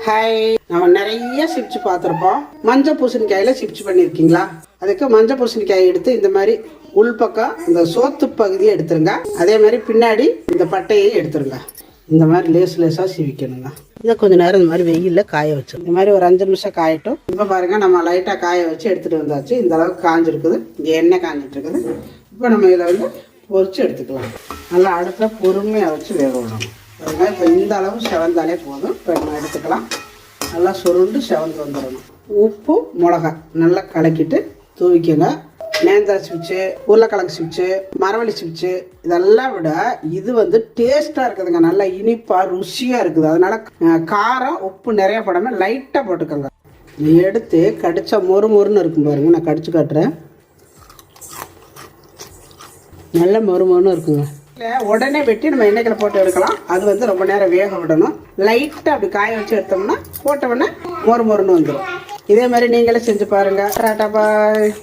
Hi, நம்ம நிறைய chips பார்த்துருப்போம். மஞ்சள் பூசணிக்காயில சிப்ஸ் பண்ணியிருக்கீங்களா? அதுக்கு மஞ்சள் பூசணிக்காய் எடுத்து இந்த மாதிரி உள்பக்கம் இந்த சோத்து பகுதியை எடுத்துருங்க. அதே மாதிரி பின்னாடி இந்த பட்டையை எடுத்துருங்க. இந்த மாதிரி லேசாக சீவிக்கணுங்க. இதை கொஞ்சம் நேரம் இந்த மாதிரி வெயிலில் காய வச்சு இந்த மாதிரி ஒரு 5 நிமிஷம் காயட்டும். இப்போ பாருங்கள், நம்ம லைட்டாக காய வச்சு எடுத்துகிட்டு வந்தாச்சு. இந்த அளவுக்கு காஞ்சிருக்குது. இங்கே எண்ணெய் காஞ்சிட்டு இருக்குது. இப்போ நம்ம இதில் பொரிச்சு எடுத்துக்கலாம். நல்லா அடுத்த பொறுமையாக வச்சு வேக விடணும். பாருங்கள், இப்போ இந்த அளவு செவந்தாலே போதும். இப்போ நம்ம எடுத்துக்கலாம். நல்லா சுருண்டு செவந்து வந்துடணும். உப்பு மிளகா நல்லா கலக்கிட்டு தூவிக்கங்க. நேந்திர சிப்ஸு, உருளைக்கிழங்கு சிப்ஸு, மரவள்ளி சிப்ஸு இதெல்லாம் விட இது டேஸ்ட்டாக இருக்குதுங்க. நல்லா இனிப்பாக ருசியாக இருக்குது. அதனால காரம் உப்பு நிறையா போடாமல் லைட்டாக போட்டுக்கோங்க. எடுத்து கடிச்சா மொறுன்னு இருக்கும் பாருங்க. நான் கடிச்சு காட்டுறேன். நல்ல மொறுன்னு இருக்குங்க. உடனே வெட்டி நம்ம எண்ணெய்களை போட்டு எடுக்கலாம். அது ரொம்ப நேரம் வேக விடணும். லைட்டாக அப்படி காய வச்சு எடுத்தோம்னா போட்ட உடனே மொறுன்னு வந்துடும். இதே மாதிரி நீங்களே செஞ்சு பாருங்க. டாடா பாய்.